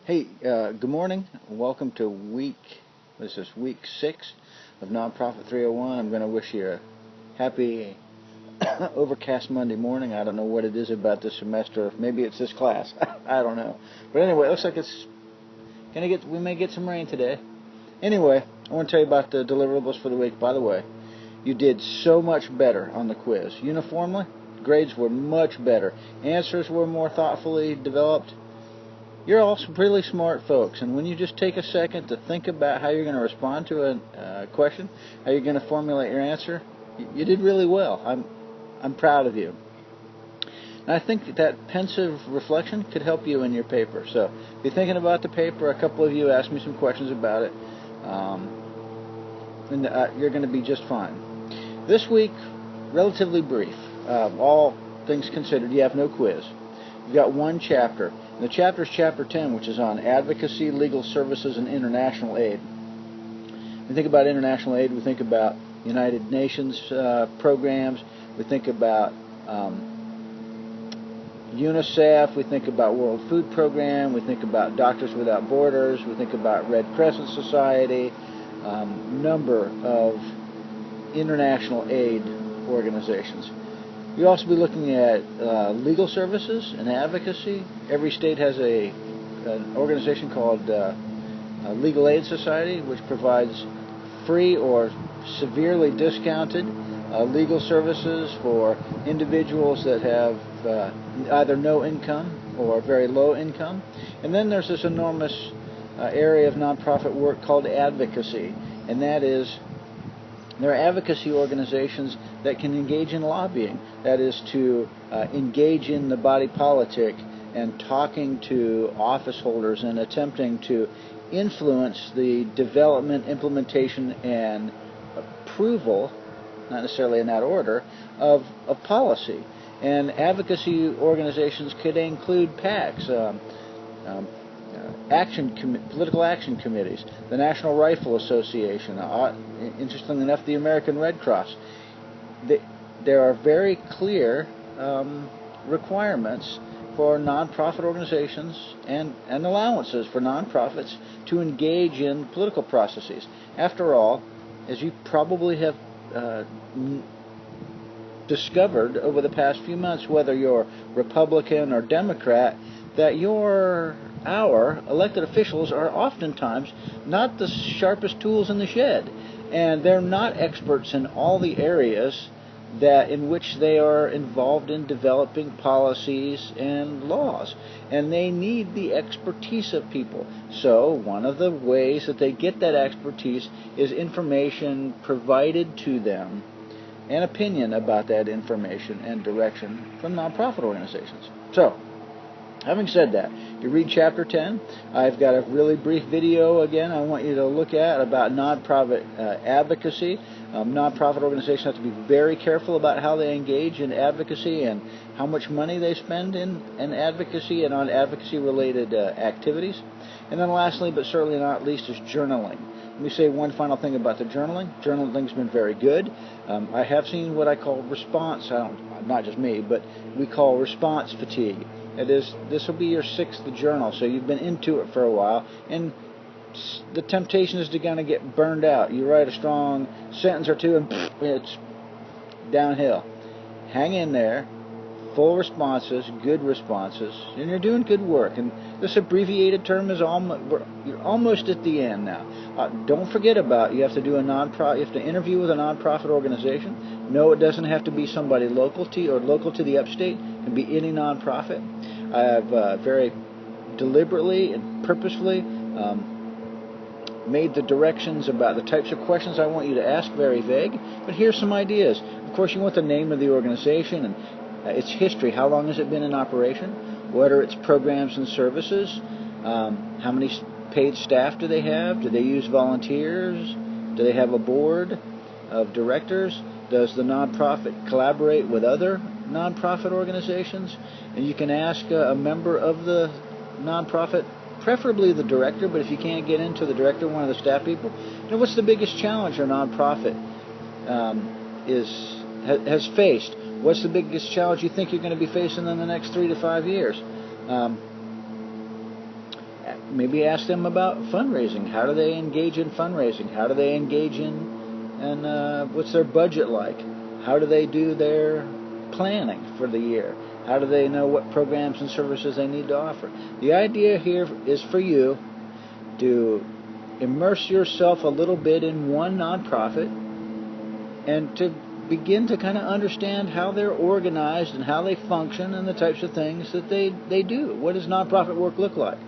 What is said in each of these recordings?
Hey, good morning. Welcome to week 6 of Nonprofit 301. I'm going to wish you a happy overcast Monday morning. I don't know what it is about this semester. Maybe it's this class. I don't know. But anyway, it looks like we may get some rain today. Anyway, I want to tell you about the deliverables for the week. By the way, you did so much better on the quiz. Uniformly, grades were much better. Answers were more thoughtfully developed. You're all some really smart folks, and when you just take a second to think about how you're going to respond to a question, how you're going to formulate your answer, you did really well. I'm proud of you. And I think that pensive reflection could help you in your paper. So, if you're thinking about the paper, a couple of you asked me some questions about it, and you're going to be just fine. This week, relatively brief. All things considered, you have no quiz. You've got one chapter. And the chapter is Chapter 10, which is on advocacy, legal services, and international aid. When we think about international aid, we think about United Nations programs. We think about UNICEF. We think about World Food Program. We think about Doctors Without Borders. We think about Red Crescent Society. Number of international aid organizations. You'll also be looking at legal services and advocacy. Every state has an organization called Legal Aid Society, which provides free or severely discounted legal services for individuals that have either no income or very low income. And then there's this enormous area of nonprofit work called advocacy, and that is there are advocacy organizations that can engage in lobbying. That is to engage in the body politic and talking to office holders and attempting to influence the development, implementation, and approval, not necessarily in that order, of policy. And advocacy organizations could include PACs, political action committees, the National Rifle Association, interestingly enough, the American Red Cross. There are very clear requirements for nonprofit organizations and allowances for nonprofits to engage in political processes. After all, as you probably have discovered over the past few months, whether you're Republican or Democrat, that our elected officials are oftentimes not the sharpest tools in the shed, and they're not experts in all the areas in which they are involved in developing policies and laws, and they need the expertise of people. So one of the ways that they get that expertise is information provided to them, and opinion about that information and direction from nonprofit organizations. So, having said that, you read Chapter 10. I've got a really brief video, again, I want you to look at about nonprofit advocacy. Nonprofit organizations have to be very careful about how they engage in advocacy and how much money they spend in advocacy and on advocacy-related activities. And then lastly, but certainly not least, is journaling. Let me say one final thing about the journaling. Journaling's been very good. I have seen what I call response, not just me, but we call response fatigue. That is, this will be your 6th journal, so you've been into it for a while, and the temptation is to kind of get burned out. You write a strong sentence or two, and it's downhill. Hang in there. Full responses, good responses, and you're doing good work. And this abbreviated term is you're almost at the end now. Don't forget about you have to do you have to interview with a nonprofit organization. No, it doesn't have to be somebody local to you or local to the upstate. It can be any nonprofit. I have very deliberately and purposefully made the directions about the types of questions I want you to ask very vague. But here's some ideas. Of course, you want the name of the organization and its history. How long has it been in operation? What are its programs and services? How many paid staff do they have? Do they use volunteers? Do they have a board of directors? Does the nonprofit collaborate with other nonprofit organizations? And you can ask a member of the nonprofit, preferably the director, but if you can't get into the director, one of the staff people, what's the biggest challenge your nonprofit has faced? What's the biggest challenge you think you're going to be facing in the next 3 to 5 years? maybe ask them about fundraising. How do they engage in fundraising? How do they engage in what's their budget like? How do they do their planning for the year? How do they know what programs and services they need to offer? The idea here is for you to immerse yourself a little bit in one nonprofit and to begin to kind of understand how they're organized and how they function and the types of things that they do. What does nonprofit work look like?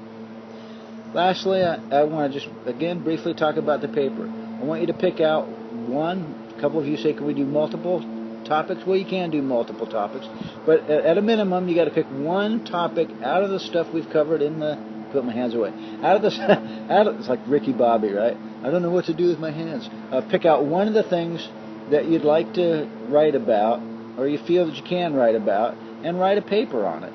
Lastly, I want to just, again, briefly talk about the paper. I want you to pick out one. A couple of you say, can we do multiple topics? Well, you can do multiple topics, but at a minimum, you got to pick one topic out of the stuff we've covered in the. Put my hands away. It's like Ricky Bobby, right? I don't know what to do with my hands. Pick out one of the things that you'd like to write about, or you feel that you can write about, and write a paper on it.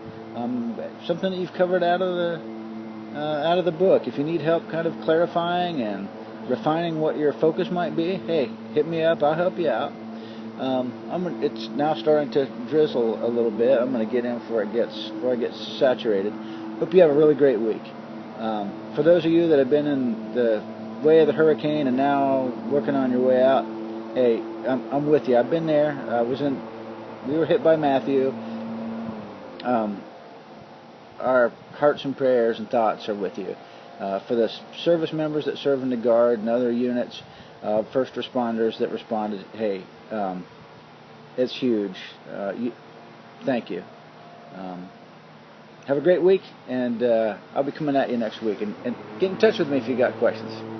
Something that you've covered out of the book. If you need help kind of clarifying and refining what your focus might be, hey, hit me up. I'll help you out. It's now starting to drizzle a little bit. I'm going to get in before I get saturated. Hope you have a really great week. For those of you that have been in the way of the hurricane and now working on your way out, hey, I'm with you. I've been there. We were hit by Matthew. Our hearts and prayers and thoughts are with you. For the service members that serve in the Guard and other units, first responders that responded, hey, it's huge. Thank you. Have a great week, and I'll be coming at you next week. And get in touch with me if you got questions.